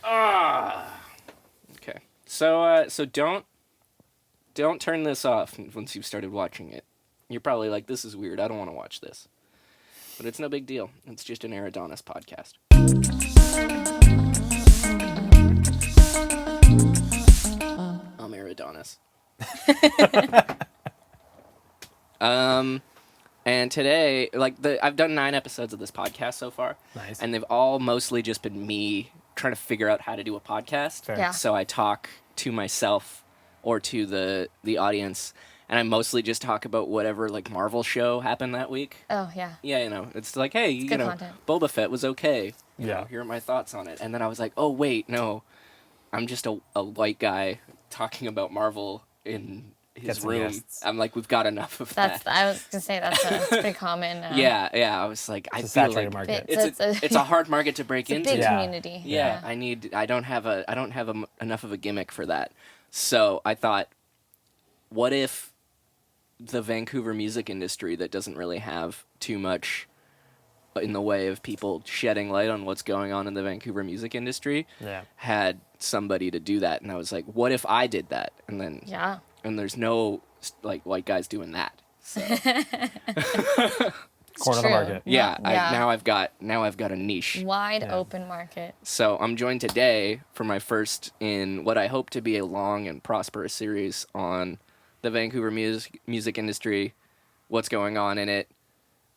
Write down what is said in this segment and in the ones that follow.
Okay. So don't turn this off once you've started watching it. You're probably like, this is weird. I don't want to watch this. But it's no big deal. It's just an Aridonis podcast. I'm Aridonis. And today, I've done 9 episodes of this podcast so far. Nice. And they've all mostly just been me trying to figure out how to do a podcast. Fair. Yeah. So I talk to myself or to the audience, and I mostly just talk about whatever Marvel show happened that week. Oh, yeah. Yeah, it's like, hey, It's good content. Boba Fett was okay. You Yeah. know, here are my thoughts on it. And then I was like, oh wait, no, I'm just a white guy talking about Marvel in his room. Guests. I'm like, we've got enough of that. I was gonna say that's pretty common. Yeah. I was like, I It's a feel saturated like market. it's a hard market to break It's a into. big Yeah. community. Yeah, I don't have enough of a gimmick for that. So I thought, what if the Vancouver music industry that doesn't really have too much in the way of people shedding light on what's going on in the Vancouver music industry had somebody to do that? And I was like, what if I did that? And then and there's no white guys doing that. So Corner of the market. yeah, Yeah. Now I've got a niche. Wide open market. So I'm joined today for my first in what I hope to be a long and prosperous series on the Vancouver music industry, what's going on in it,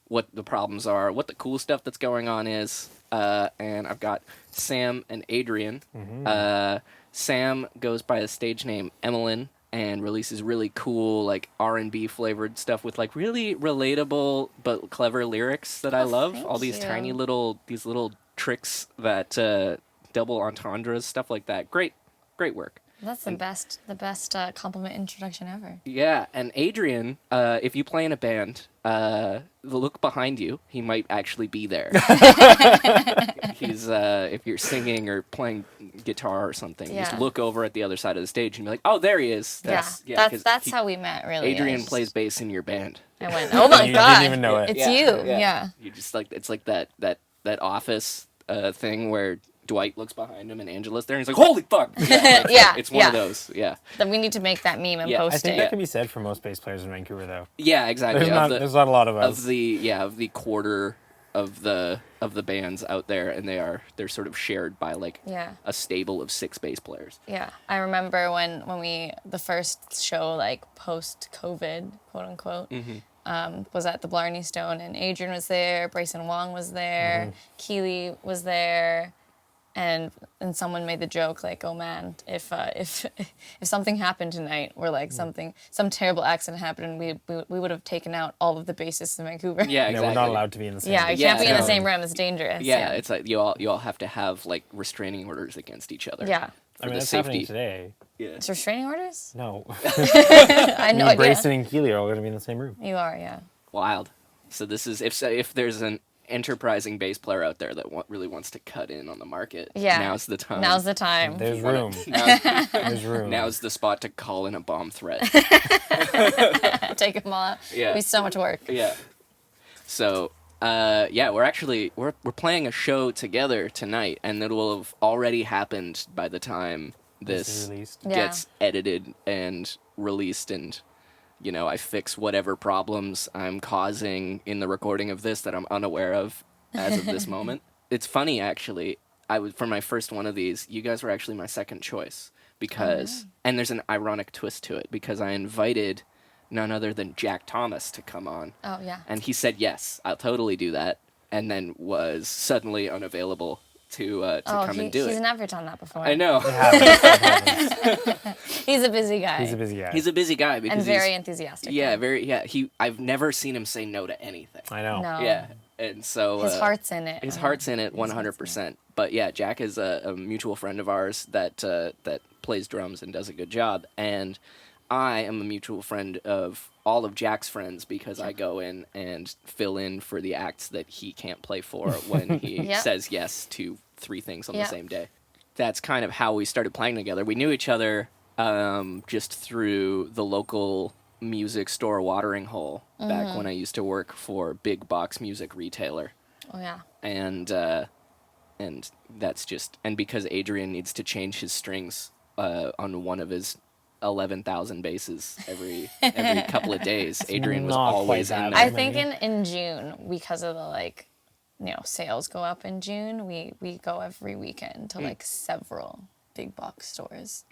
what the problems are, what the cool stuff that's going on is, and I've got Sam and Adrian. Mm-hmm. Sam goes by the stage name Emilyn and releases really cool R&B flavored stuff with really relatable but clever lyrics that I love. thank All these you. tiny little tricks that double entendres, stuff like that. Great work. That's the best compliment introduction ever. Yeah, and Adrian, if you play in a band, look behind you. He might actually be there. He's if you're singing or playing guitar or something, just Yeah. look over at the other side of the stage and be like, "Oh, there he is." That's 'cause how we met. Really, Adrian plays bass in your band. I went, oh my You god, didn't even know it. it's you. Yeah. You just it's like that Office thing where Dwight looks behind him and Angela's there, and he's like, "Holy fuck!" Yeah, It's one of those. Yeah. Then we need to make that meme and Yeah, I I post think it. that can be said for most bass players in Vancouver, though. Yeah, exactly. There's not a lot of us. Of the quarter of the bands out there, and they're sort of shared by a stable of 6 bass players. Yeah, I remember when we the first show post COVID, quote unquote, was at the Blarney Stone, and Adrian was there, Bryson Wong was there, Keely was there, and someone made the joke oh man, if something happened tonight, or some terrible accident happened, and we would have taken out all of the bassists in Vancouver. Yeah, exactly. Yeah, we're not allowed to be in the same. Yeah, you room. can't be in the no. same room. It's dangerous. Yeah, it's like you all have to have restraining orders against each other. Yeah. For I mean, the that's safety. happening today. Yeah. It's restraining orders? No. I know. Brayson and Keely are all going to be in the same room. You are, yeah. Wild. So this is if there's an enterprising bass player out there that really wants to cut in on the market. Yeah. Now's the time. Now's the time. There's room. There's room. Now's the spot to call in a bomb threat. Take them all out. Yeah. It'd be so much work. Yeah. So, we're playing a show together tonight, and it will have already happened by the time This is this released. Yeah. gets edited and released, and I fix whatever problems I'm causing in the recording of this that I'm unaware of as of this moment. It's funny, actually. For my first one of these, you guys were actually my second choice because, and there's an ironic twist to it, because I invited none other than Jack Thomas to come on. Oh, yeah. And he said, yes, I'll totally do that. And then was suddenly unavailable to come and do He's it. never done that before. I know. It happens. He's a busy guy. He's a busy guy. He's a busy guy because and very enthusiastic. Yeah, I've never seen him say no to anything. I know. No. Yeah. And so His heart's in it. His heart's in it 100%. But yeah, Jack is a mutual friend of ours that plays drums and does a good job. And I am a mutual friend of all of Jack's friends because I go in and fill in for the acts that he can't play for when he Yep. says yes to 3 things on Yep. the same day. That's kind of how we started playing together. We knew each other just through the local music store watering hole back when I used to work for big box music retailer. Oh, yeah. And and that's just, and because Adrian needs to change his strings on one of his 11,000 bases every couple of days. Adrian was not always quite in that there. I think in June, because of the like, sales go up in June, we go every weekend to like several big box stores.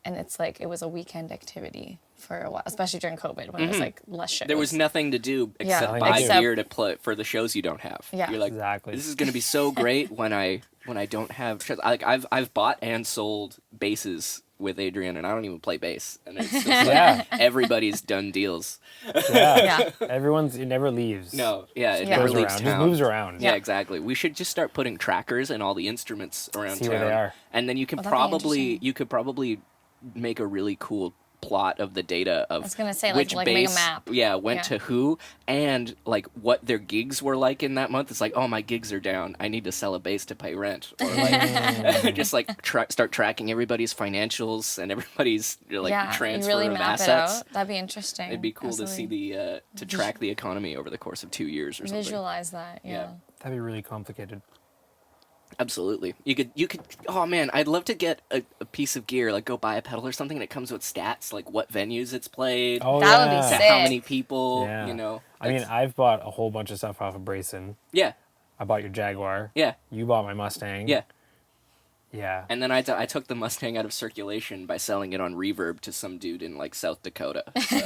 And it's like, it was a weekend activity for a while, especially during COVID when it was like less shows. There was nothing to do except Yeah, buy except- gear to play for the shows you don't have. Yeah. You're like, Exactly. this is going to be so great when I don't have shows. Like I've bought and sold bases with Adrian, and I don't even play bass, and it's just like Yeah. everybody's done deals. Yeah. Yeah. It never leaves. No, yeah, it Yeah. never Goes leaves around. town. Just moves around. Yeah, Yeah. exactly. We should just start putting trackers in all the instruments around See town, where they are. and then you can Oh, that'd be you could probably make a really cool plot of the data of I was gonna say, which like make a bass, map. went Yeah. to who, and like what their gigs were like in that month. It's like, oh, my gigs are down, I need to sell a bass to pay rent, or like just like start tracking everybody's financials and everybody's like yeah, transfer you really of map assets. it out. That'd be interesting. It'd be cool to see Absolutely. the to track the economy over the course of 2 years or something. Visualize that. Yeah. That'd be really complicated. Absolutely. You could, oh man, I'd love to get a piece of gear, like go buy a pedal or something, and it comes with stats, like what venues it's played, Oh, That would be yeah. sick. how many people, Yeah. you know. I mean, That's- I've bought a whole bunch of stuff off of Brayson. yeah, I bought your Jaguar. yeah, You bought my Mustang. yeah. Yeah. And then I took the Mustang out of circulation by selling it on Reverb to some dude in like South Dakota. So,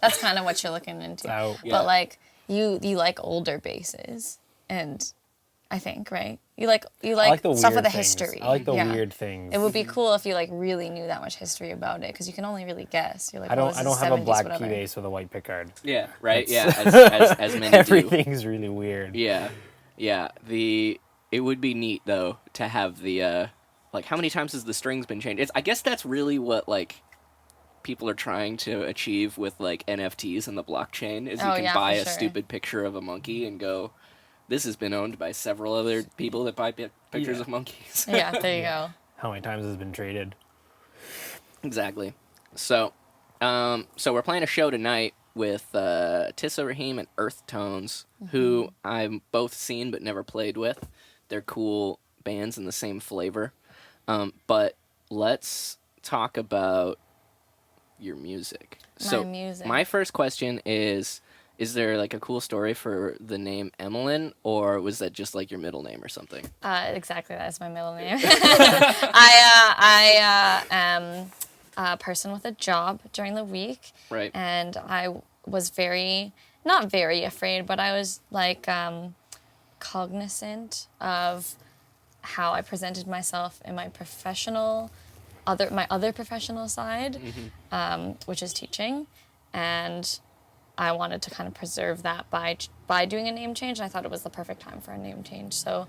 That's kind of what you're looking into. So, Yeah. But like you like older basses, and I think right. You like I like the stuff weird with a things. history. I like the Yeah. weird things. It would be cool if you like really knew that much history about it, because you can only really guess. You're like, I oh, don't. this I is don't have a 70s, black whatever. key bass with a white pickguard. yeah, right. Yeah, That's- as many do. Everything's really weird. Yeah, yeah. It would be neat though to have the like how many times has the strings been changed? I guess that's really what like people are trying to achieve with like NFTs and the blockchain is you Oh, can yeah, buy for a sure. stupid picture of a monkey and go, this has been owned by several other people that buy pictures Yeah. of monkeys. Yeah, there you go. How many times has it been traded? Exactly. So, so we're playing a show tonight with Tissa Raheem and Earth Tones, who I've both seen but never played with. They're cool bands in the same flavor. But let's talk about your music. My music. My first question is there like a cool story for the name Emilyn, or was that just like your middle name or something? Exactly, that's my middle name. I am a person with a job during the week, Right. and I was not very afraid, but I was like cognizant of how I presented myself in my other professional side, which is teaching, and I wanted to kind of preserve that by doing a name change, and I thought it was the perfect time for a name change. So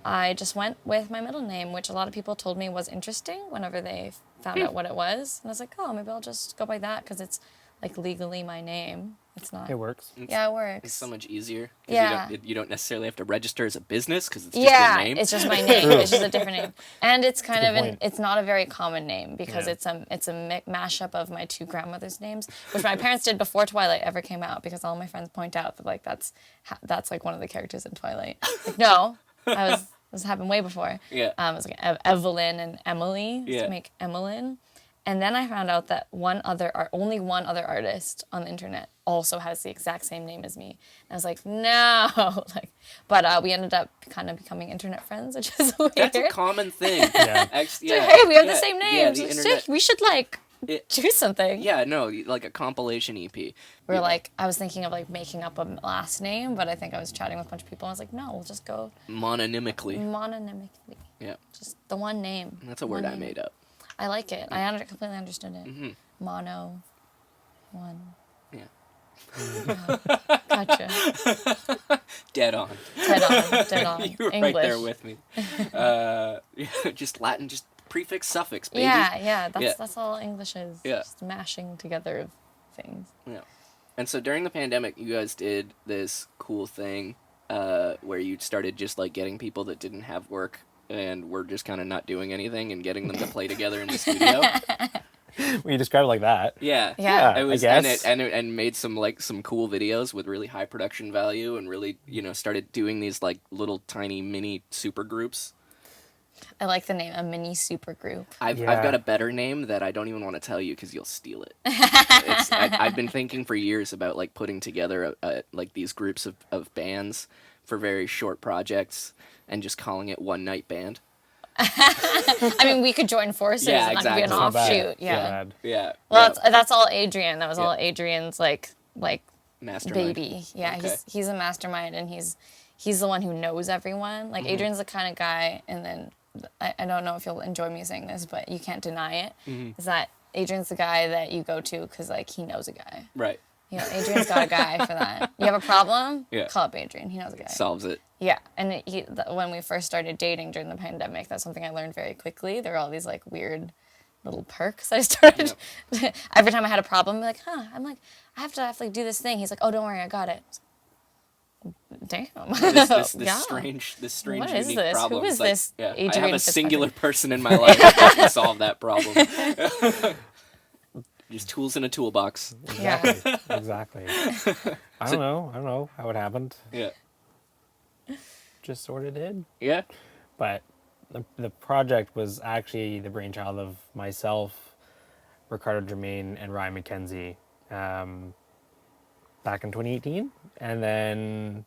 I just went with my middle name, which a lot of people told me was interesting whenever they found out what it was. And I was like, oh, maybe I'll just go by that because it's like legally my name. It's not. It works. Yeah, it works. It's so much easier. 'Cause Yeah. You don't necessarily have to register as a business because it's just Yeah, your name. it's just my name. It's just a different name, and it's kind Good of point. it's not a very common name because Yeah. it's a mashup of my two grandmothers' names, which my parents did before Twilight ever came out. Because all my friends point out that like that's like one of the characters in Twilight. Like, no, this happened way before. Yeah. It was like Evelyn and Emily Yeah. to make Emilyn. And then I found out that only one other artist on the internet also has the exact same name as me. And I was like, no, but we ended up kind of becoming internet friends, which is weird. That's a common thing. Yeah. Actually, Like, yeah. hey, we have Yeah, the same yeah, names. the Let's internet- we should do something. Yeah, no, like a compilation EP. We're like, I was thinking of like making up a last name, but I think I was chatting with a bunch of people. And I was like, no, we'll just go Mononymically. mononymically. Yeah, Just the one name. that's a One word I name. made up. I like it. Completely understood it. Mono. One. Yeah. Gotcha. Dead on. Dead on. You were English. right there with me. Yeah, just Latin, just prefix, suffix, baby. Yeah. Yeah. That's all English is. Yeah. Just mashing together of things. Yeah. And so during the pandemic, you guys did this cool thing where you started just like getting people that didn't have work and were just kind of not doing anything and getting them to play together in the studio. When you describe it like that. Yeah. Yeah. It was, I guess. and made some cool videos with really high production value, and really started doing these like little tiny mini super groups. I like the name, a mini super group. I've Yeah. got a better name that I don't even want to tell you because you'll steal it. I've been thinking for years about like putting together like these groups of bands for very short projects and just calling it One Night Band. I mean, we could join forces Yeah, and that could be an exactly. Not bad. offshoot. Yeah. Not bad. Yeah. Well, yeah. that's all Adrian. That was all Yeah. Adrian's like Mastermind. baby. Yeah, Okay. he's a mastermind, and he's the one who knows everyone. Like Adrian's the kind of guy, and then I don't know if you'll enjoy me saying this, but you can't deny it. Is that Adrian's the guy that you go to because like he knows a guy. Right. You know, Adrian's got a guy for that. You have a problem? Yeah. Call up Adrian. He knows a guy. Solves it. Yeah, and when we first started dating during the pandemic, that's something I learned very quickly. There were all these like weird little perks I started. Every time I had a problem, I'm like, I have to do this thing. He's like, oh, don't worry, I got it. Damn. This Yeah. strange What is unique this? problem. Who is It's like, this yeah, I Adrian have a Fitzpatrick? singular person in my life that can solve that problem. Just tools in a toolbox. Yeah. Exactly. I don't know how it happened. Yeah. Just sort of did. Yeah. But the project was actually the brainchild of myself, Ricardo Germain, and Ryan McKenzie back in 2018. And then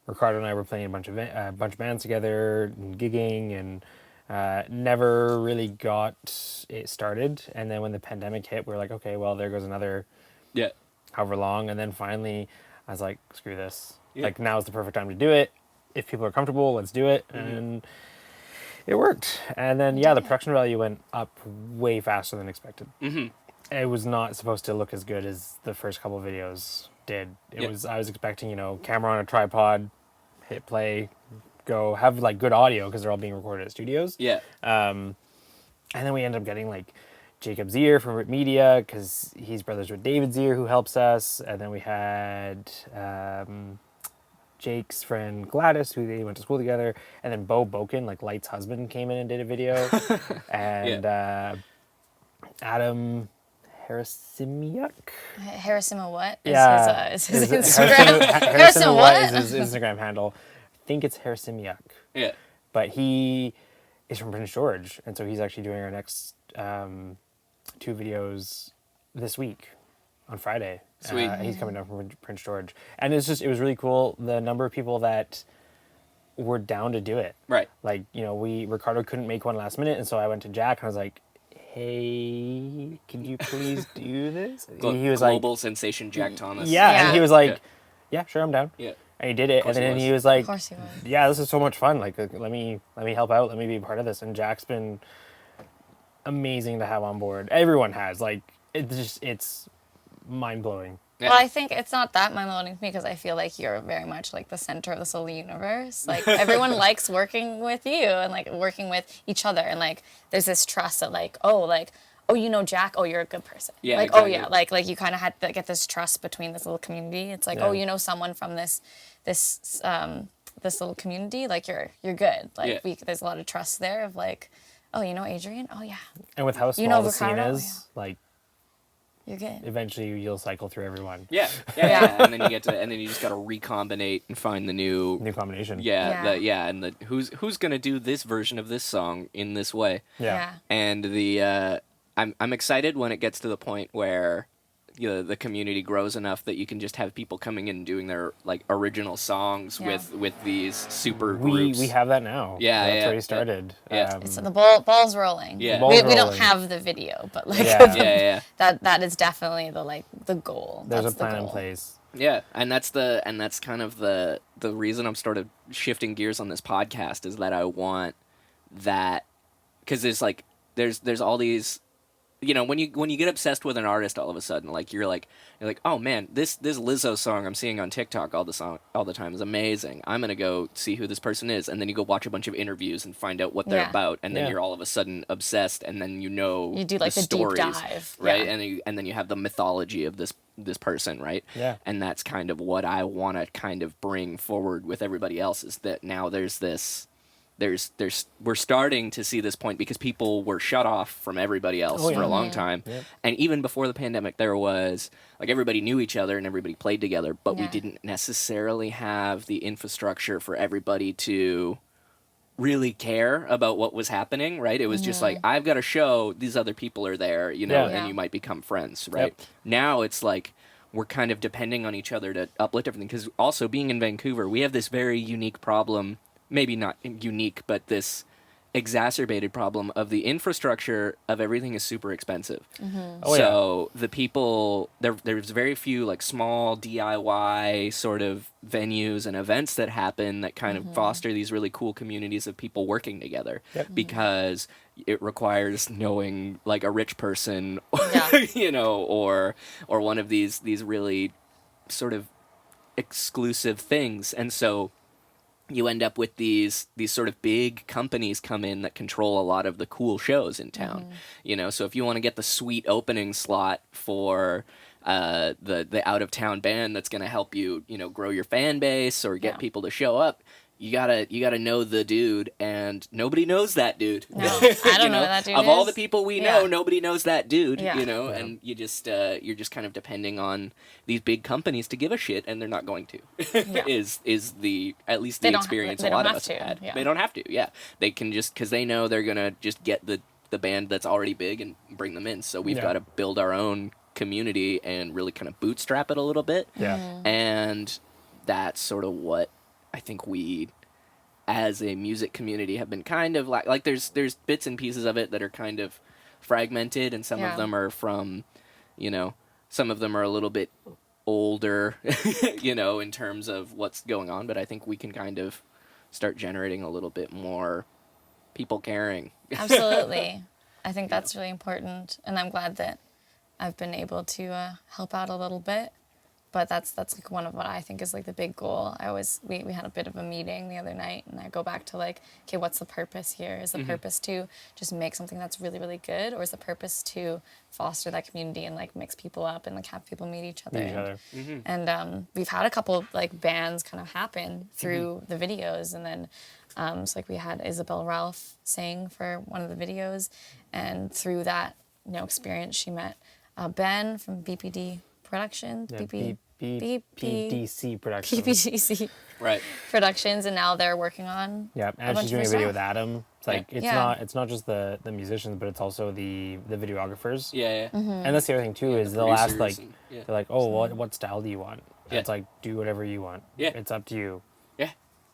Ricardo and I were playing a bunch of bands together and gigging, and never really got it started. And then when the pandemic hit, we were like, okay, well, there goes another Yeah. however long. And then finally I was like, screw this. Yeah. Like, now is the perfect time to do it. If people are comfortable, let's do it. And it worked. And then, yeah, the production value went up way faster than expected. It was not supposed to look as good as the first couple of videos did. I was expecting, camera on a tripod, hit play, go, have like good audio because they're all being recorded at studios. Yeah. And then we ended up getting like Jacob Zier from Rip Media because he's brothers with David Zier who helps us. And then we had Jake's friend Gladys, who they went to school together. And then Bo Boken, like Light's husband, came in and did a video. And Adam Harasimiuk. Harrison what? Is his Is it Instagram? Harrison what? is his Instagram handle. I think it's Harasimiuk. Yeah. But he is from Prince George, and so he's actually doing our next 2 videos this week on Friday. Sweet. He's coming down from Prince George, and it was really cool the number of people that were down to do it. Right. Like, Ricardo couldn't make one last minute, and so I went to Jack and I was like, hey, could you please do this? He was Global sensation Jack Thomas. yeah, and he was like, Yeah. yeah, sure, I'm down. Yeah. And he did it, and course he then was. he was like, Of course he was. yeah, this is so much fun. Like, let me help out. Let me be a part of this. And Jack's been amazing to have on board. Everyone has. Like, it's mind blowing. Yeah. Well, I think it's not that mind-blowing to me because I feel like you're very much like the center of this whole universe. Like everyone likes working with you and like working with each other, and like there's this trust that oh, you know Jack, oh, you're a good person. Yeah, like exactly. oh yeah, like you kind of had to get this trust between this little community. It's like Yeah. oh, you know someone from this little community, like you're good. Like Yeah. there's a lot of trust there of like oh, you know Adrian, oh yeah, And with how small know the scene Ricardo? is, like, you're good. eventually you'll cycle through everyone. Yeah. And then you just gotta recombinate and find the new. New combination. Yeah. And who's gonna do this version of this song in this way. Yeah. And I'm excited when it gets to the point where the community grows enough that you can just have people coming in and doing their like original songs Yeah. with these super We groups. have that now. Yeah, That's yeah, already started. yeah. So the ball's rolling. Yeah. The ball's We don't rolling. have the video, but like Yeah. that is definitely the goal. There's That's a plan the in goal. place. Yeah, and that's kind of the reason I'm sort of shifting gears on this podcast is that I want that, because there's all these, when you get obsessed with an artist all of a sudden, like you're like oh man, this Lizzo song I'm seeing on TikTok all the time is amazing. I'm gonna go see who this person is, and then you go watch a bunch of interviews and find out what they're Yeah. about, and then Yeah. you're all of a sudden obsessed, and then You do like the the deep stories, dive, right? yeah. And then you have the mythology of this person, right? Yeah. And that's kind of what I want to kind of bring forward with everybody else, is that now there's we're starting to see this point because people were shut off from everybody else for a long time. Yep. And even before the pandemic, there was, like, everybody knew each other and everybody played together, but we didn't necessarily have the infrastructure for everybody to really care about what was happening, right? It was just like, I've got a show, these other people are there, you know, and you might become friends, right? Yep. Now it's like, we're kind of depending on each other to uplift everything, because also being in Vancouver, we have this very unique problem, maybe not unique, but this exacerbated problem of the infrastructure of everything is super expensive. So the people, there's very few like small DIY sort of venues and events that happen that kind of foster these really cool communities of people working together, because it requires knowing like a rich person, you know, or one of these really sort of exclusive things. And so you end up with these sort of big companies come in that control a lot of the cool shows in town. You know, so if you want to get the sweet opening slot for the out of town band that's going to help you, you know, grow your fan base or get people to show up, you gotta know the dude, and nobody knows that dude. No, I don't know who that dude of is. all the people we know, nobody knows that dude. You know, and you just you're just kind of depending on these big companies to give a shit, and they're not going to. Is the at least the experience a lot of us have had. They don't have to. Yeah, they can just, because they know they're gonna just get the band that's already big and bring them in. So we've got to build our own community and really kind of bootstrap it a little bit. And that's sort of what I think we, as a music community, have been kind of like there's bits and pieces of it that are kind of fragmented, and some of them are from, you know, some of them are a little bit older, you know, in terms of what's going on, but I think we can kind of start generating a little bit more people caring. Absolutely. I think that's really important, and I'm glad that I've been able to help out a little bit. But that's like one of what I think is like the big goal. We had a bit of a meeting the other night, and I go back to like, okay, what's the purpose here? Is the purpose to just make something that's really, really good, or is the purpose to foster that community and like mix people up and like have people meet each other? And we've had a couple like bands kind of happen through the videos, and then so like we had Isabel Ralph sing for one of the videos, and through that, you know, experience, she met Ben from BPD Productions, BPDC Productions. BPDC Productions, and now they're working on and she's doing a video with Adam. It's like it's not just the musicians, but it's also the videographers. And that's the other thing too, is they'll ask like they're like, oh, what style do you want? And it's like, do whatever you want. It's up to you.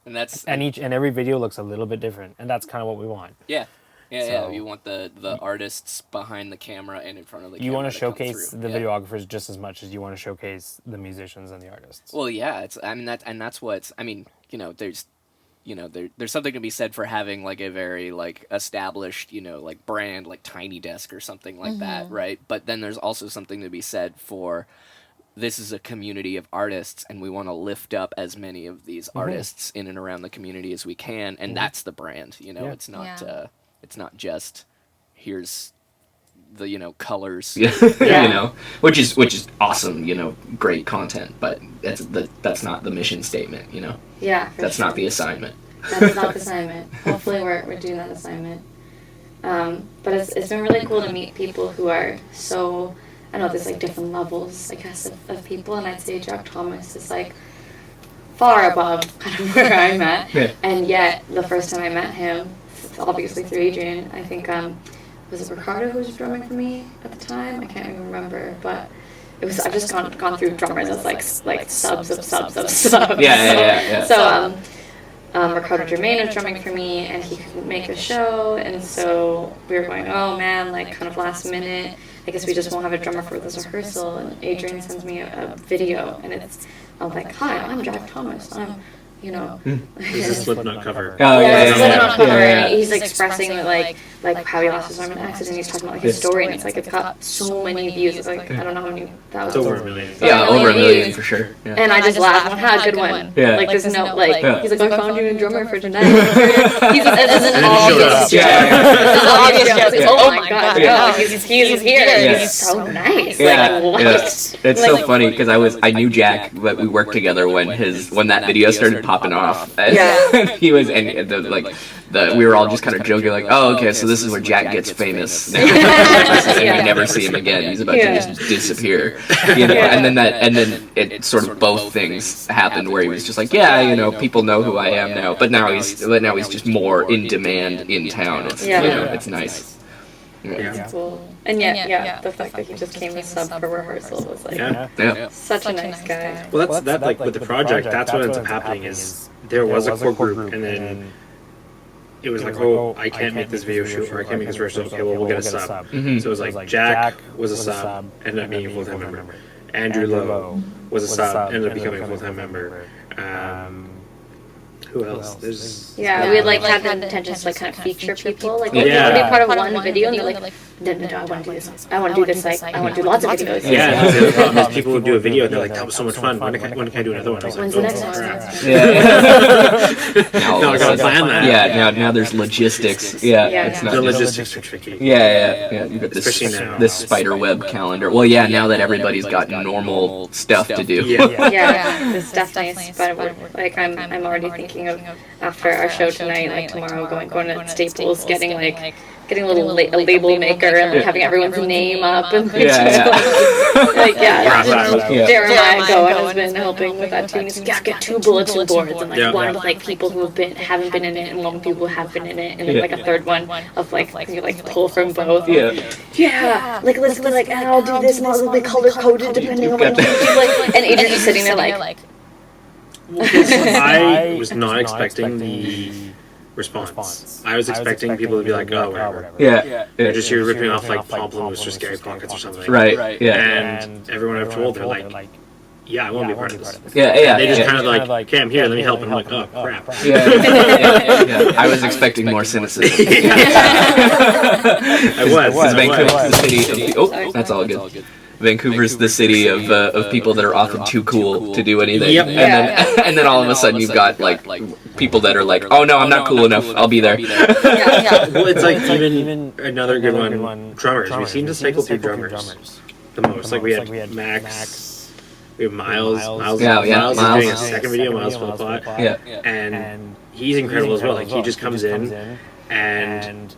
And that's and every video looks a little bit different, and that's kind of what we want. So you want the artists behind the camera and in front of the camera. You want to showcase the videographers just as much as you want to showcase the musicians and the artists. Well, that's what's, I mean, you know, there's something to be said for having like a very like established, you know, like brand like Tiny Desk or something like that, right? But then there's also something to be said for, this is a community of artists, and we want to lift up as many of these artists in and around the community as we can, and that's the brand. You know, it's not. It's not just, here's the, you know, colors, you know, which is awesome, you know, great content, but that's not the mission statement, you know. That's not the assignment. That's not the assignment. Hopefully we're doing that assignment. But it's been really cool to meet people who are so, I know there's like different levels, I guess, of people, and I'd say Jack Thomas is like far above kind of where I'm at. And yet the first time I met him, obviously through Adrian, I think was it Ricardo who was drumming for me at the time? I can't even remember, but it was, I've just gone through drummers as like subs of subs of subs. So Ricardo Germain was drumming for me, and he couldn't make a show, and so we were going, oh man, like kind of last minute, I guess we just won't have a drummer for this rehearsal. And Adrian sends me a video, and I'm like, hi, I'm Jack Thomas. I'm, you know, it's a Slipknot cover. Slipknot cover, and he's like expressing like how he lost his arm in an accident. He's talking about like his story, and it's like it's got so many views. It's like I don't know how many thousands. It's over a million. Over a million for sure. And I just laughed. Ha, good one. Like there's no like he's like, I found you a drummer for tonight. He's an obvious joke. Oh my god, no, he's here. He's so nice. Like what? It's so funny because I knew Jack, but we worked together when that video started popping off. He was, and we were all just kind of joking, like, oh, okay, so this is where Jack gets famous. And we never see him again. He's about to just disappear. And then it sort of both things happened where he was just like, people know who I am now, but now he's just more in demand in town. It's it's nice. That's cool. And the fact that he just came to sub for rehearsal was like such a nice guy. Well, that's like with the project, that's what ends up happening is there was a core group, and then it was like, oh, I can't make this video shoot, or I can't make this rehearsal. Okay, well, we'll get a sub. So it was like Jack was a sub, ended up being a full-time member. Andrew Lowe was a sub, ended up becoming a full-time member. Who else? There's we had had the intentions to kind of feature people. Like, you want to be part of one video, and you're like, no, I want to do this. I want to do this. Like, I want to do lots of videos. Yeah, the problem is people would do a video, and they're like, that was so much fun. When can I do another one? I was like, when's the next one? No, I gotta plan that. Yeah, now there's logistics. It's not the logistics are tricky. You got Especially now. this spider web calendar. Well, now that everybody's got normal stuff to do. It's definitely spider web. Like, I'm already thinking of after our show tonight, like tomorrow, going to Staples, getting a little label maker and having everyone's name up and Jeremiah has been helping with that too. And he's like, get 2 bulletin boards and one with like people who haven't been in it and one people who have been in it, and then like a third one of like you pull from both. Like let's be like, and I'll do this and I'll be color coded depending on what you do. And Adrian's just sitting there like. I was not expecting the response. I was expecting people to be like, oh, whatever. Just you're ripping off like Pomplamoose or Scary Pockets or something. Right. And everyone I've told, they're like, I want to be part of this. They just kind of like, okay, I'm here, let me help. And I'm like, oh, crap. I was expecting more cynicism. I was. Vancouver's the city of... Oh, that's all good. Vancouver's the city of people that are often too cool to do anything. And then all of a sudden you've got like people that are like, oh no, I'm not cool enough, I'll be there. Well, it's like even another good one, drummers. We seem to cycle through drummers the most. Like we had Max, we have Miles. Miles is doing a second video, Miles Philpott. And he's incredible as well. Like he just comes in and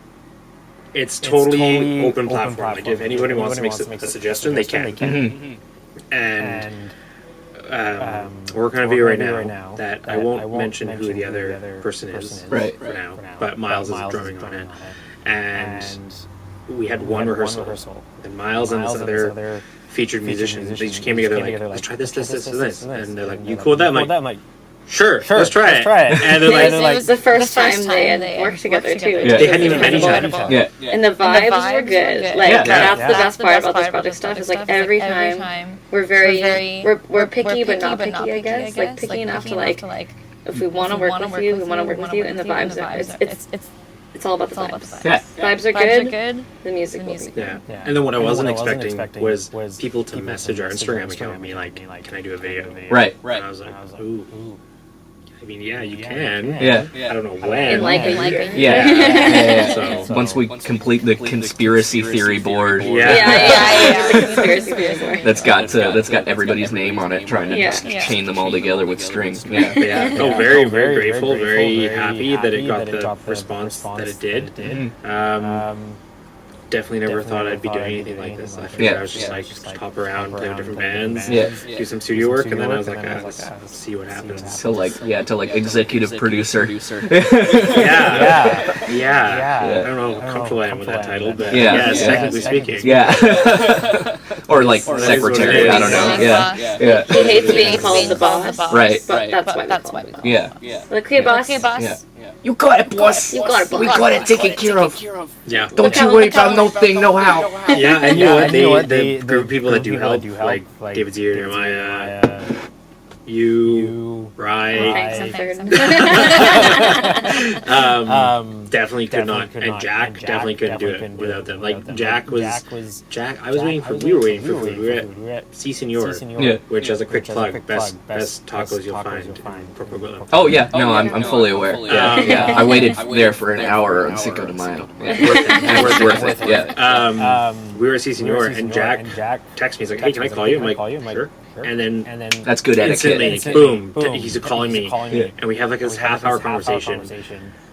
it's totally open platform. Like if anybody wants to make a suggestion, they can. And we're working on a video right now that I won't mention who the other person is for now, but Miles is drumming on it. And we had one rehearsal, and Miles and this other featured musician, they just came together like, let's try this, and they're like, you cool with that? I'm like, Sure, let's try it. And they're like, it was the first time they had worked together too. They hadn't even met each other. And the vibes were good. Like that's the best part about this project stuff. Is like every time we're we're picky but not picky, I guess. Like picky enough to like if we want to work with you, we want to work with you. And the vibes are it's all about the vibes. Vibes are good. The music will be good. And then what I wasn't expecting was people to message our Instagram account and be like, can I do a video? Right. And I was like, ooh. I mean, you can. I don't know when. In like a year. So once we complete the conspiracy theory board. The conspiracy theory board. That's got everybody's name on it, trying to just chain them all together with string. Oh, very, very grateful, very happy that it got the response that it did. Definitely never thought I'd be doing anything like this. I figured I was just like hop around, play with different bands, do some studio work, and then I was like, let's see what happens. To like executive producer. I don't know how comfortable I am with that title, but technically speaking. Or like secretary. I don't know. He hates being called the boss. Right. But that's why. Like, okay, boss. You got it, boss. You got it, boss. We got it taken care of. Don't you how- worry look how- about no thing, no how. And you know what? The group of people that do help, like David Zier, Jeremiah, you, Rye, definitely could not, and Jack definitely couldn't do it without them. Like Jack. We were waiting for food. We were at C Senor, which as a quick plug, best tacos you'll find in Portobello. Oh yeah, no, I'm fully aware. I waited there for an hour on Cinco de Mayo. Worth it. We were at C Senor, and Jack texted me. He's like, "Hey, can I call you?" I'm like, "Sure." And then that's good etiquette. Instantly, boom, he's calling me, and we have like this half-hour conversation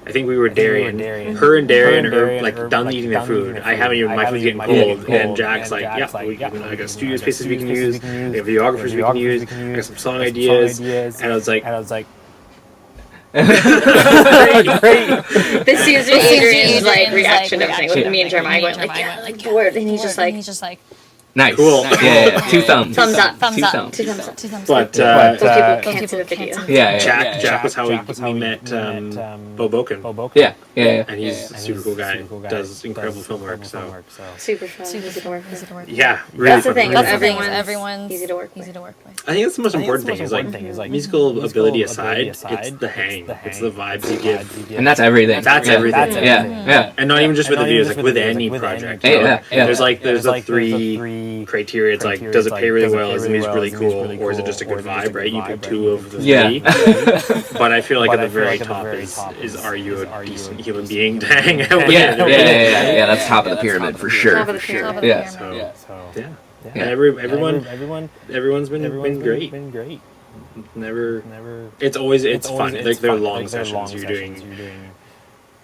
I think we were Darian. Her and Darian are like done eating their food. I haven't even. My food's getting cold. And Jack's like, yeah, we got studio spaces we can use. We have videographers we can use. We got some song ideas. And I was like. This seems to be Adrian's like reaction to everything. With me and Jeremiah going like, yeah, like bored, and he's just like. Nice. Cool. Yeah. 2 thumbs. Thumbs up. Thumbs up. But people can't see the video. Yeah. Jack was how we met Bo Boken. Yeah. And he's a super cool guy. Does incredible film work. So super fun. Easy to work with. Yeah, really. That's the thing. Everyone's easy to work with. I think that's the most important thing. Is like musical ability aside, it's the hang. It's the vibes you give. And that's everything. That's everything. Yeah. And not even just with the videos, like with any project. Yeah. There's the 3 criteria. It's like, does it pay really well? Is the music really cool? Or is it just a good vibe, right? You pick 2 of the 3. But I feel like at the very top is are you a decent human being to hang out with? Yeah, that's top of the pyramid for sure. Top of the pyramid. Yeah. And everyone's been great. Never. It's fun. Like they're long sessions. You're doing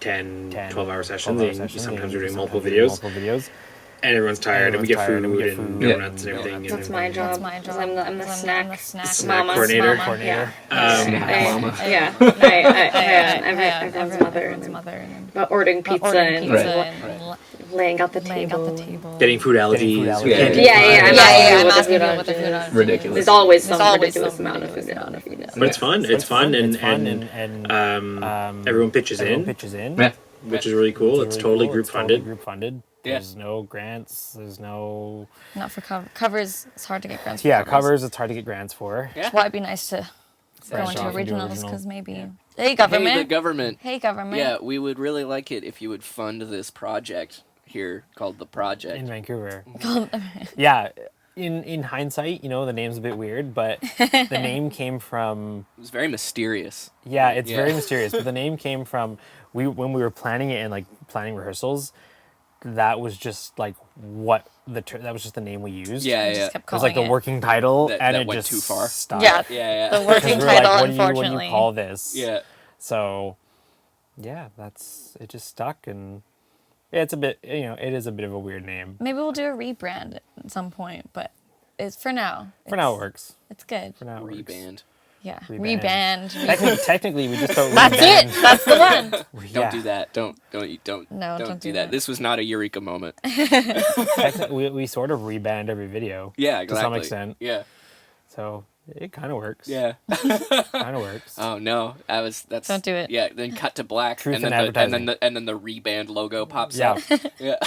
10, 12-hour sessions. And sometimes you're doing multiple videos. And everyone's tired, and we get food and donuts and everything. That's my job. I'm the snack coordinator. Yeah. Yeah. Everyone's mother. About ordering pizza and laying out the table. Getting food allergies. I'm asking you what the food allergies. Ridiculous. There's always some ridiculous amount of food allergies. But it's fun. It's fun, and everyone pitches in. Which is really cool. It's totally group funded. There's no grants. There's no. Not for covers. It's hard to get grants. For covers. It's hard to get grants for. That's why it'd be nice to go into originals because maybe. Hey government. Hey the government. Hey government. Yeah, we would really like it if you would fund this project here called The Project in Vancouver. Yeah. In hindsight, the name's a bit weird, but the name came from. It was very mysterious. Yeah, it's very mysterious. But the name came from when we were planning it and like planning rehearsals. That was just like that was just the name we used. Yeah. It was like the working title, and it went just too far. Stopped. Yeah. The working title, unfortunately. What do you call this? Yeah. So, yeah, it just stuck, and it's a bit, it is a bit of a weird name. Maybe we'll do a rebrand at some point, but it's for now. For now, it works. It's good. For now, it works. Reband. Yeah, reband. Technically, we just don't. That's it. That's the one. Don't do that. Don't do that. This was not a eureka moment. we sort of reband every video. Yeah, exactly. To some extent. Yeah. So it kind of works. Yeah. Kind of works. Oh no, that's. Don't do it. Yeah, then cut to black, Truth and then the reband logo pops out. Yeah.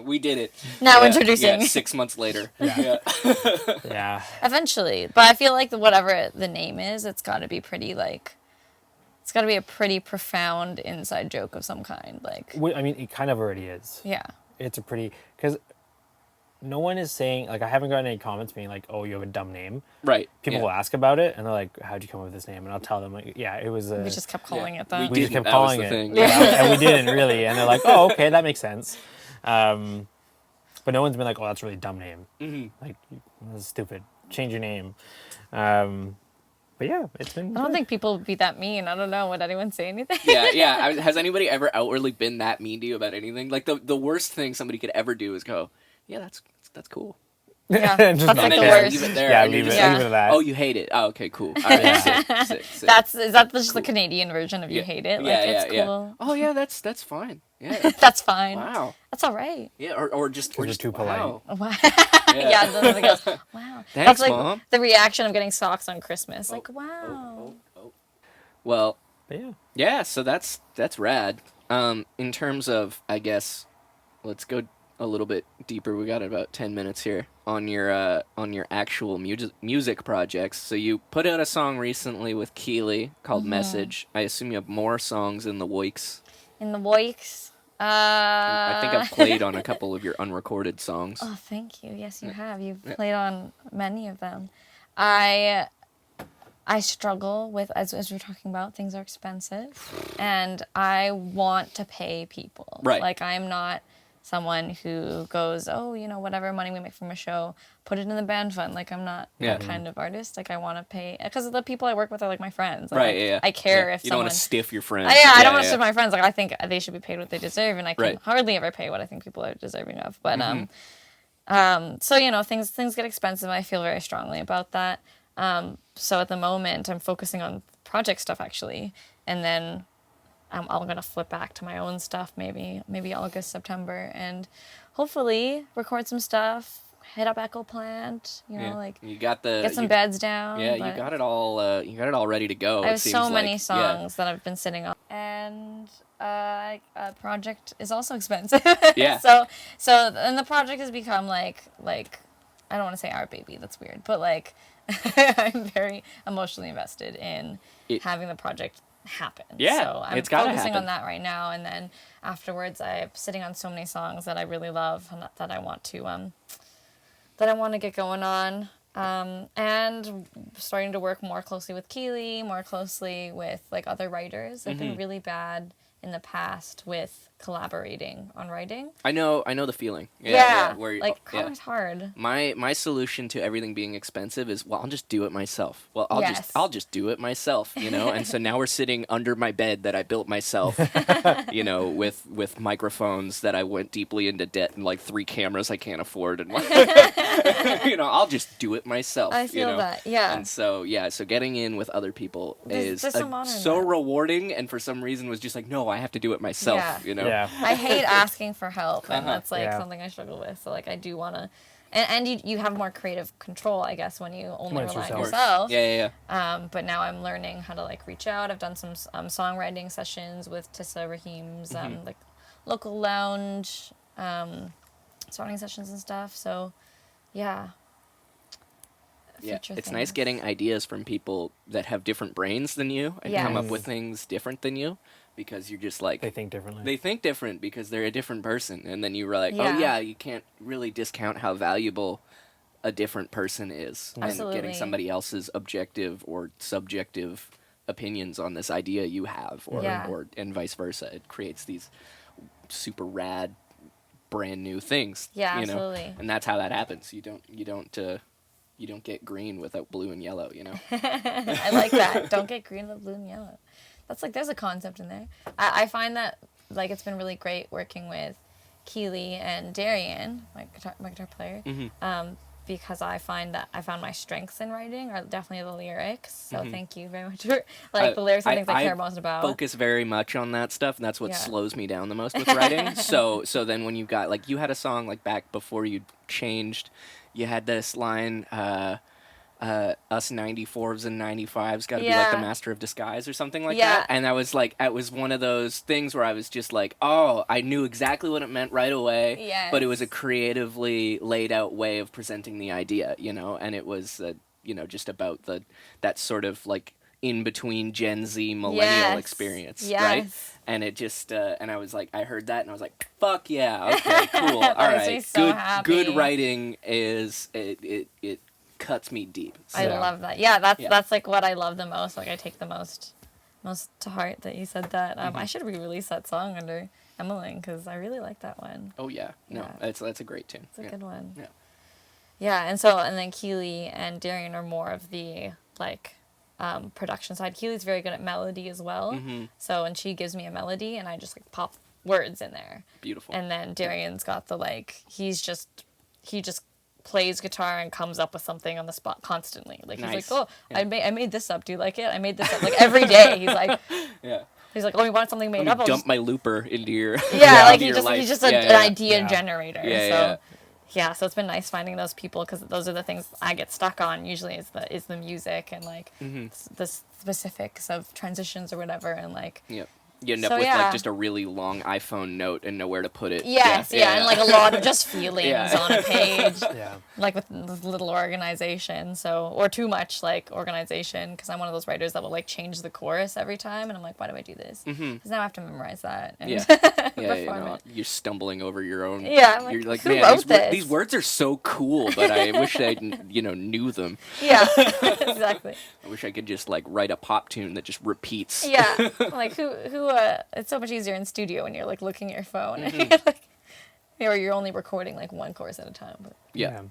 We did it. Now introducing. Yeah, 6 months later. Yeah. Eventually, but I feel like whatever the name is, it's got to be pretty it's got to be a pretty profound inside joke of some kind. I mean, it kind of already is. Yeah. It's because no one is saying, I haven't gotten any comments being like, oh, you have a dumb name. Right. People will ask about it, and they're like, how'd you come up with this name? And I'll tell them, it was we just kept calling it that. We just kept calling it. Thing. And we didn't really. And they're like, oh, okay, that makes sense. But no one's been like, oh, that's a really dumb name. Mm-hmm. That's stupid. Change your name. But yeah, it's been. I don't think people would be that mean. I don't know. Would anyone say anything? Yeah. Has anybody ever outwardly been that mean to you about anything? Like the worst thing somebody could ever do is go, yeah, that's cool. Yeah, just that's like the worst. Leave it there. Yeah, leave it at that. Oh, you hate it. Oh, okay, cool. All right, sick. Is that just the Canadian version of you hate it? It's cool. Yeah. Oh yeah, that's fine. Yeah. That's fine. Wow. That's all right. Yeah, or just too polite. Wow. Then it goes, wow. Thanks, that's like Mom. the reaction of getting socks on Christmas. Wow. Well. Yeah. Yeah. So that's rad. In terms of, I guess, let's go a little bit deeper. We got about 10 minutes here on your actual music projects. So you put out a song recently with Keely called Message. I assume you have more songs in the works. In the works. I think I've played on a couple of your unrecorded songs. Oh, thank you. Yes, you have. You've played on many of them. I struggle with, as we were talking about, things are expensive, and I want to pay people. Right. I'm not someone who goes, oh, whatever money we make from a show, put it in the band fund. Like, I'm not that kind of artist. Like, I want to pay, because the people I work with are like my friends. Like, right, I care if you someone... don't want to stiff your friends. I don't want to stiff my friends. Like, I think they should be paid what they deserve, and I can right. hardly ever pay what I think people are deserving of. But, so, things get expensive. I feel very strongly about that. So at the moment, I'm focusing on project stuff, actually, and then I'm going to flip back to my own stuff maybe August, September, and hopefully record some stuff, hit up Echo Plant, like you got get some beds down. Yeah, you got it all ready to go. I have so many songs that I've been sitting on, and a project is also expensive. Yeah. So and the project has become like I don't want to say our baby. That's weird, but like I'm very emotionally invested in having the project happen. Yeah, so I'm focusing on that right now, and then afterwards I'm sitting on so many songs that I really love and that I want to get going on, and starting to work more closely with Keely, more closely with like other writers. I've been really bad in the past with collaborating on writing. I know the feeling. Where collaborating's hard. My solution to everything being expensive is, well, I'll just do it myself. Well, I'll just do it myself, And so now we're sitting under my bed that I built myself, with microphones that I went deeply into debt and like 3 cameras I can't afford, and I'll just do it myself. I feel that, yeah. And so so getting in with other people is so rewarding, and for some reason was just like, no, I have to do it myself. Yeah. I hate asking for help, and that's like something I struggle with. So like I do want to, and you have more creative control, I guess, when you only rely on yourself. Yeah. But now I'm learning how to like reach out. I've done some songwriting sessions with Tissa Rahim's like local lounge songwriting sessions and stuff. So yeah. It's nice getting ideas from people that have different brains than you and come up with things different than you, because you're just like... They think differently. They think different because they're a different person. And then you were like, you can't really discount how valuable a different person is. Absolutely. And getting somebody else's objective or subjective opinions on this idea you have, or and vice versa. It creates these super rad, brand new things. Yeah, absolutely. And that's how that happens. You don't get green without blue and yellow, I like that. Don't get green without blue and yellow. That's like, there's a concept in there. I find that like it's been really great working with Keely and Darian, my guitar player, because I find that I found my strengths in writing are definitely the lyrics. So thank you very much for the lyrics and things I care most about. Focus very much on that stuff, and that's what slows me down the most with writing. So then when you got like, you had a song like back before you changed, you had this line, us 94s and 95s got to be like the master of disguise or something like that. And I was like, it was one of those things where I was just like, oh, I knew exactly what it meant right away, but it was a creatively laid out way of presenting the idea, and it was, just about that sort of like in between Gen Z millennial experience, right? And it just, and I was like, I heard that and I was like, fuck yeah, okay, cool, all right. Good writing is, it cuts me deep. So. I love that. Yeah, that's like what I love the most. Like I take the most to heart that you said that. I should re-release that song under Emilyn, because I really like that one. Oh yeah, no, that's a great tune. It's a good one. Yeah. Yeah, and then Keely and Darian are more of the like production side. Keely's very good at melody as well. So when she gives me a melody and I just like pop words in there. Beautiful. And then Darian's got the like he just plays guitar and comes up with something on the spot constantly. Like he's like, oh, I made this up. Do you like it? I made this up. Like every day he's like, he's like, oh, you want something made up? Dump my looper into your like he's just an idea generator. So it's been nice finding those people, because those are the things I get stuck on usually is the music and like the specifics of transitions or whatever, and like you end up with like just a really long iPhone note and nowhere to put it. And like a lot of just feelings on a page, like with little organization, or too much like organization, because I'm one of those writers that will like change the chorus every time, and I'm like, why do I do this? Because now I have to memorize that. And perform it. You're stumbling over your own. I'm like, you're like, who man, wrote this? These words are so cool, but I wish I knew them. Yeah, exactly. I wish I could just like write a pop tune that just repeats. Like who it's so much easier in studio when you're like looking at your phone and you're like, Or you're only recording like one chorus at a time. But. Yeah.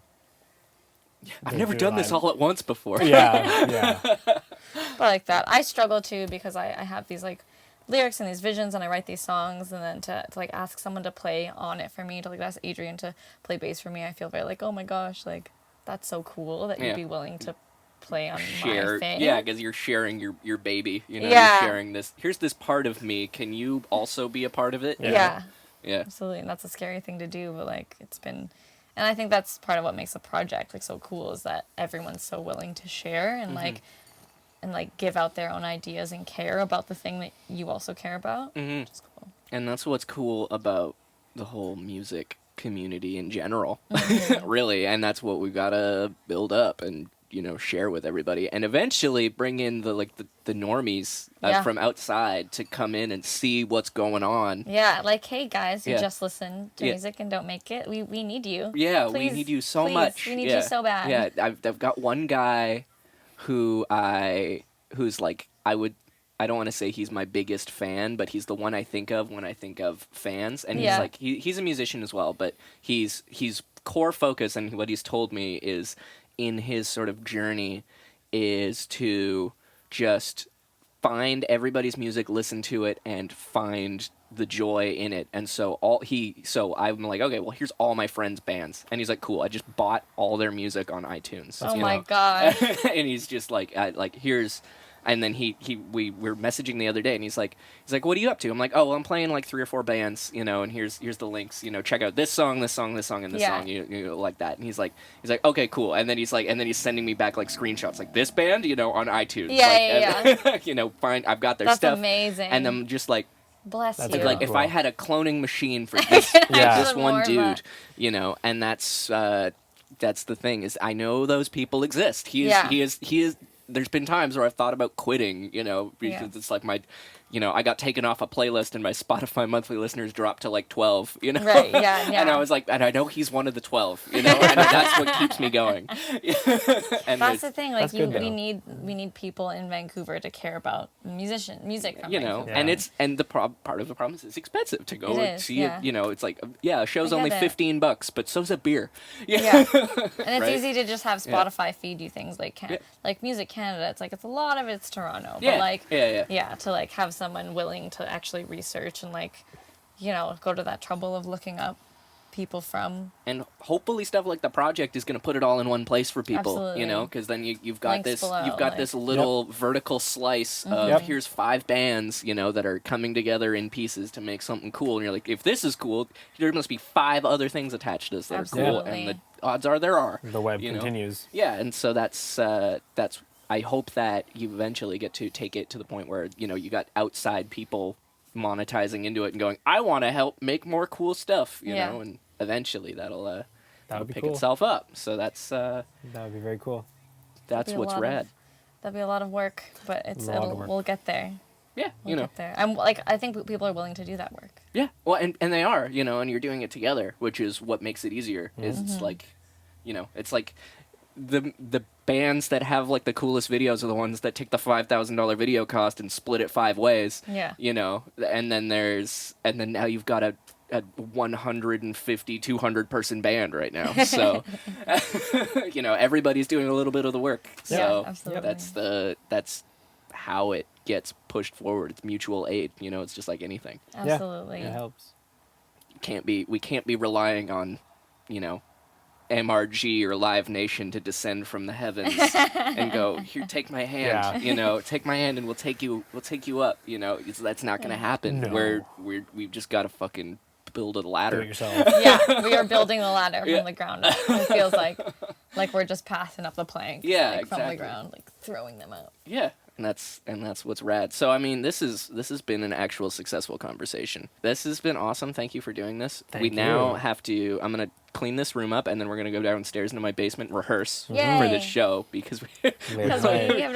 I've never done this all at once before. Yeah. But like that, I struggle too because I have these like lyrics and these visions, and I write these songs, and then to like ask someone to play on it for me, to like ask Adrian to play bass for me, I feel very like, oh my gosh, like that's so cool that you'd be willing to play on my thing. Yeah, because you're sharing your baby. You know, Yeah. you're sharing this. Here's this part of me. Can you also be a part of it? Yeah. Yeah. Absolutely, and that's a scary thing to do, but like it's been, and I think that's part of what makes the project like so cool is that everyone's so willing to share and like give out their own ideas and care about the thing that you also care about. Which is cool. And that's what's cool about the whole music community in general, really. And that's what we've got to build up and, you know, share with everybody, and eventually bring in the normies from outside to come in and see what's going on. Yeah, like, hey guys, who just listen to music and don't make it, we need you. Yeah, please, we need you so please, much. We need you so bad. Yeah, I've got one guy who's like, I don't want to say he's my biggest fan, but he's the one I think of when I think of fans. And he's like, he's a musician as well, but he's core focus, and what he's told me is in his sort of journey is to just find everybody's music, listen to it, and find the joy in it. And so I'm like, okay, well, here's all my friends' bands, and he's like, cool, I just bought all their music on iTunes. Oh my god! And he's just like here's. And then we were messaging the other day, and he's like, what are you up to? I'm like, oh, well, I'm playing like 3 or 4 bands, you know, and here's the links, you know, check out this song, and this song, and this song, you know, like that. And he's like, okay, cool. And then he's sending me back like screenshots, like this band, you know, on iTunes. Yeah. You know, I've got their That's stuff. Amazing. And I'm just like, bless you. Like cool. if I had a cloning machine for this, this one dude, you know, and that's the thing is I know those people exist. He is. There's been times where I've thought about quitting, you know, because it's like I got taken off a playlist and my Spotify monthly listeners dropped to like 12, you know? Right, yeah. And I was like, and I know he's one of the 12, you know, and that's what keeps me going. And that's the thing, like we need people in Vancouver to care about music from you know, Vancouver. and part of the problem is it's expensive to go and see it, you know, it's like, a show's only $15, but so's a beer. Yeah. And it's easy to just have Spotify feed you things like Music Canada. It's like, it's a lot of it's Toronto, but like, to like have someone willing to actually research and like, you know, go to that trouble of looking up people from, and hopefully stuff like the project is going to put it all in one place for people. Absolutely. You know, because then you've got Links this little vertical slice of here's 5 bands, you know, that are coming together in pieces to make something cool, and you're like, if this is cool, there must be 5 other things attached to this that are cool, and the odds are there are. The web know? continues. Yeah, and so that's I hope that you eventually get to take it to the point where, you know, you got outside people monetizing into it and going, I want to help make more cool stuff, you know, and eventually that'll pick itself up. So that's that would be very cool. That's what's rad. That'd be a lot of work, but we'll get there. Yeah, we'll get there. I think people are willing to do that work. Yeah, well, and they are, you know, and you're doing it together, which is what makes it easier. Is it's like, you know, it's like the bands that have like the coolest videos are the ones that take the $5,000 video cost and split it 5 ways. Yeah. You know, and then now you've got a 150, 200 person band right now. So, you know, everybody's doing a little bit of the work. So absolutely. That's how it gets pushed forward. It's mutual aid. You know, it's just like anything. Absolutely. Yeah, it helps. We can't be relying on, you know, MRG or Live Nation to descend from the heavens and go, here, take my hand, you know, take my hand and we'll take you up, you know. That's not going to happen. No. We've just got to fucking build a ladder. Do it yourself. Yeah, we are building the ladder from the ground up. It feels like we're just passing up the planks from the ground, like throwing them out. Yeah. And that's what's rad. So I mean, this has been an actual successful conversation. This has been awesome. Thank you for doing this. Thank you. Now have to. I'm gonna clean this room up, and then we're gonna go downstairs into my basement and rehearse for this show because we have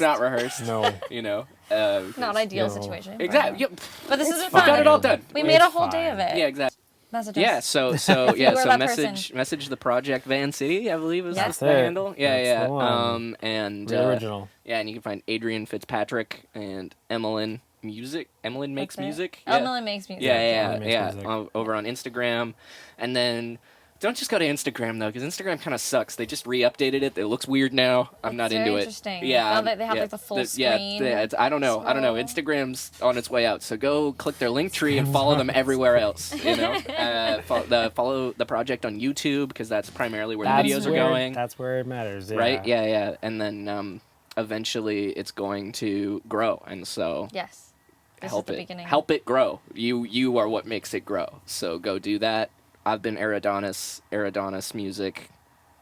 not rehearsed. No, you know, not ideal situation. Exactly. Yep. But this is fun. We got it all done. We made a whole day of it. Yeah, exactly. Message yeah, so message the Project Vancity, I believe is the handle. Yeah, That's the one. And original. Yeah, and you can find Adrian Fitzpatrick and Emilyn Music. Emilyn Makes Music. Emilyn Makes Music. Yeah. Over on Instagram. And then don't just go to Instagram, though, because Instagram kind of sucks. They just re-updated it. It looks weird now. I'm not into it. Interesting. Yeah. Now that they have like the full screen. I don't know. Instagram's on its way out. So go click their link tree and follow them everywhere else. You know, follow the project on YouTube because that's primarily where the videos are going. That's where it matters. Yeah. Right? Yeah. And then eventually it's going to grow, and so yes, help it grow. You are what makes it grow. So go do that. I've been Aridonis Music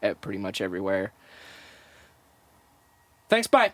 at pretty much everywhere. Thanks, bye.